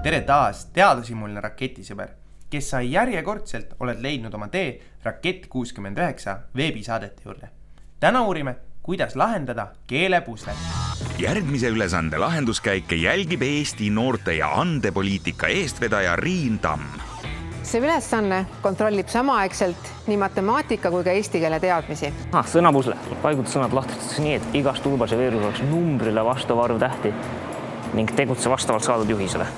tere taas, teadushimuline raketisõber, kes sa järjekordselt oled leidnud oma tee Rakett 69 veebisaadete juurde. Täna uurime, kuidas lahendada keelepuslet. Järgmise ülesande lahenduskäike jälgib Eesti noorte- ja andepoliitika eestvedaja Riin Tamm. See ülesanne kontrollib samaaegselt nii matemaatika kui ka eesti keele teadmisi. Sõnapusle. Paiguta sõnad lahtristatakse nii, et igas tulbas ja veerus oleks numbrile vastav arv tähti ning tegutse vastavalt saadud juhisele.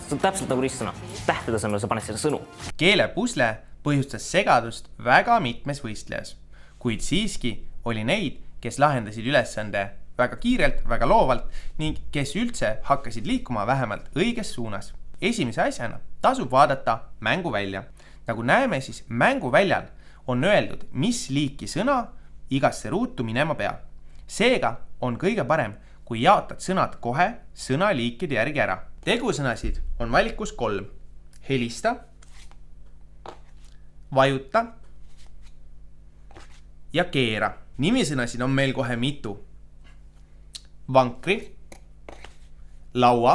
See on täpselt nagu ristsõna. Tähtede asemel sa paned selle sõnu. Keelepusle põhjustas segadust väga mitmes võistlejas, kuid siiski oli neid, kes lahendasid ülesande väga kiirelt, väga loovalt ning kes üldse hakkasid liikuma vähemalt õiges suunas. Esimese asjana tasub vaadata mänguvälja. Nagu näeme, siis mänguväljal on öeldud, mis liiki sõna igasse ruutu minema peab. Seega on kõige parem, kui jaotad sõnad kohe sõnaliikide järgi ära. Tegusõnasid on valikus 3. Helista, vajuta ja keera. Nimisõnasid on meil kohe mitu. Vankri, laua,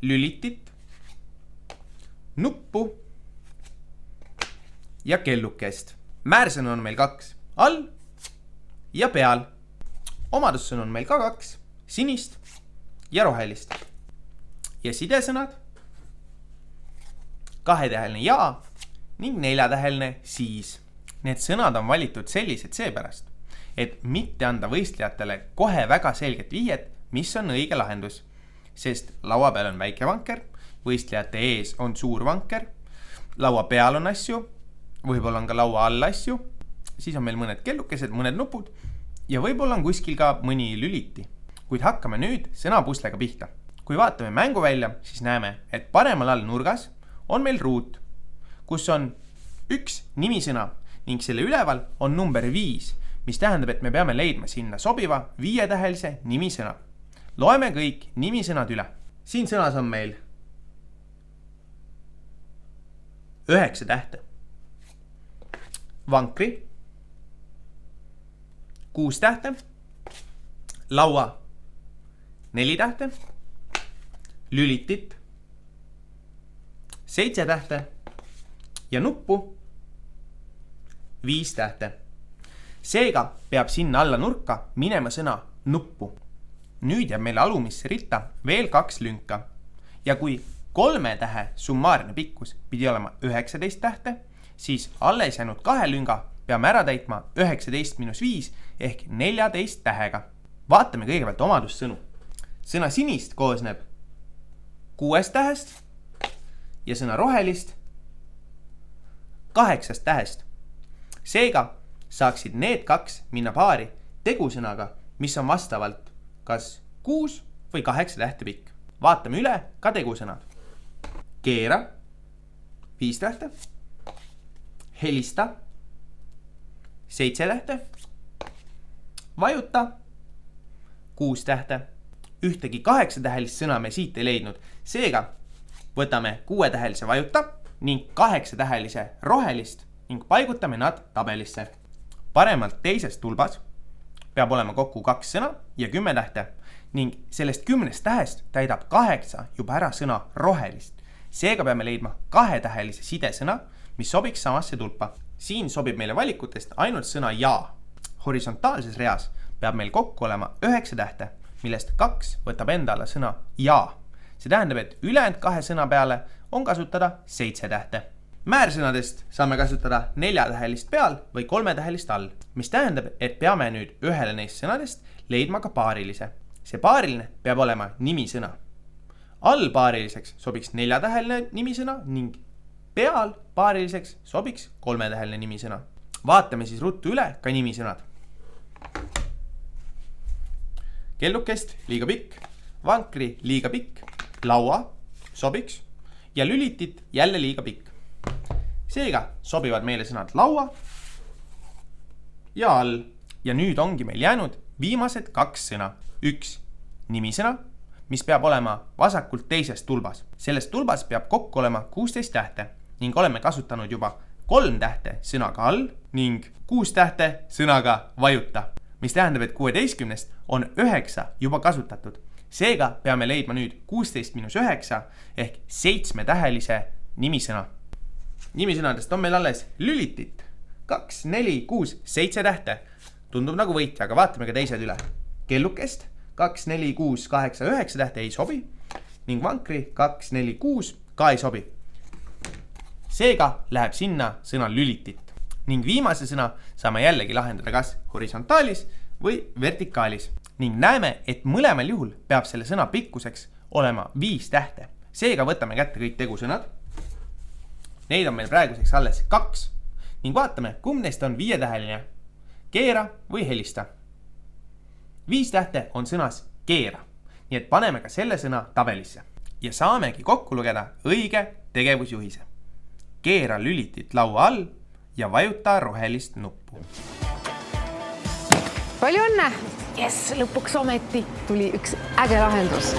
lülitit, nuppu ja kellukest. Määrsõnu on meil 2, all ja peal. Omadussõnu on meil ka 2, sinist ja rohelist. Ja sidesõnad, 2-täheline ja ning 4-täheline siis. Need sõnad on valitud sellised seepärast, et mitte anda võistlejatele kohe väga selget vihjet, mis on õige lahendus. Sest laua peal on väike vanker, võistlejate ees on suur vanker, laua peal on asju, võib-olla on ka laua all asju, siis on meil mõned kellukesed, mõned nupud ja võib-olla on kuskil ka mõni lüliti. Kuid hakkame nüüd sõnapuslega pihta. Kui vaatame mänguvälja, siis näeme, et paremal all nurgas on meil ruut, kus on üks nimisõna ning selle üleval on number 5, mis tähendab, et me peame leidma sinna sobiva 5-tähelise nimisõna. Loeme kõik nimisõnad üle. Siin sõnas on meil 9 tähte. Vankri, 6 tähte, laua, 4 tähte, lülitit, 7 tähte ja nuppu, 5 tähte. Seega peab sinna alla nurka minema sõna nuppu. Nüüd jääb meile alumisse ritta veel 2 lünka. Ja kui 3 tähe summaarne pikkus pidi olema 19 tähte, siis alles jäänud 2 lünga peame ära täitma 19 - 5 ehk 14 tähega. Vaatame kõigepealt omadussõnu. Sõna sinist koosneb 6 tähest ja sõna rohelist 8 tähest. Seega saaksid need 2 minna paari tegusõnaga, mis on vastavalt kas 6 või 8 tähte pikk. Vaatame üle ka tegusõnad. Keera, 5 tähte, helista, 7 tähte, vajuta, 6 tähte. Ühtegi 8-tähelist sõna me siit ei leidnud. Seega võtame 6-tähelise vajuta ning 8-tähelise rohelist ning paigutame nad tabelisse. Paremalt teises tulbas peab olema kokku 2 sõna ja 10 tähte ning sellest 10 tähest täidab 8 juba ära sõna rohelist. Seega peame leidma 2-tähelise sidesõna, mis sobiks samasse tulpa. Siin sobib meile valikutest ainult sõna ja. Horisontaalses reas peab meil kokku olema 9 tähte, millest 2 võtab enda alla sõna ja. See tähendab, et ülejäänud 2 sõna peale on kasutada 7 tähte. Määrsõnadest saame kasutada 4-tähelist peal või 3-tähelist all, mis tähendab, et peame nüüd ühele neist sõnadest leidma ka paarilise. See paariline peab olema nimisõna. All paariliseks sobiks 4-täheline nimisõna ning peal paariliseks sobiks 3-täheline nimisõna. Vaatame siis ruttu üle ka nimisõnad. Kellukest liiga pikk, vankri liiga pikk, laua sobiks ja lülitit jälle liiga pikk. Seega sobivad meile sõnad laua ja all. Ja nüüd ongi meil jäänud viimased 2 sõna. 1 nimisõna, mis peab olema vasakult teises tulbas. Selles tulbas peab kokku olema 16 tähte ning oleme kasutanud juba 3 tähte sõnaga all ning 6 tähte sõnaga vajuta, mis tähendab, et 16 on 9 juba kasutatud. Seega peame leidma nüüd 16-9 ehk 7-tähelise nimisõna. Nimisõnadest on meil alles lülitit. 2, 4, 6, 7 tähte. Tundub nagu võitja, aga vaatame ka teised üle. Kellukest 2, 4, 6, 8, 9 tähte ei sobi ning vankri 2, 4, 6 ka ei sobi. Seega läheb sinna sõna lülitit ning viimase sõna saame jällegi lahendada kas horisontaalis või vertikaalis ning näeme, et mõlemal juhul peab selle sõna pikkuseks olema 5 tähte. Seega võtame kätte kõik tegusõnad. Neid on meil praeguseks alles 2 ning vaatame, kumb neist on 5-täheline. Keera või helista. 5 tähte on sõnas keera, nii et paneme ka selle sõna tabelisse ja saamegi kokku lugeda õige tegevusjuhise. Keera lülitit laua all ja vajuta rohelist nuppu. Palju õnne! Yes, lõpuks ometi tuli üks äge lahendus.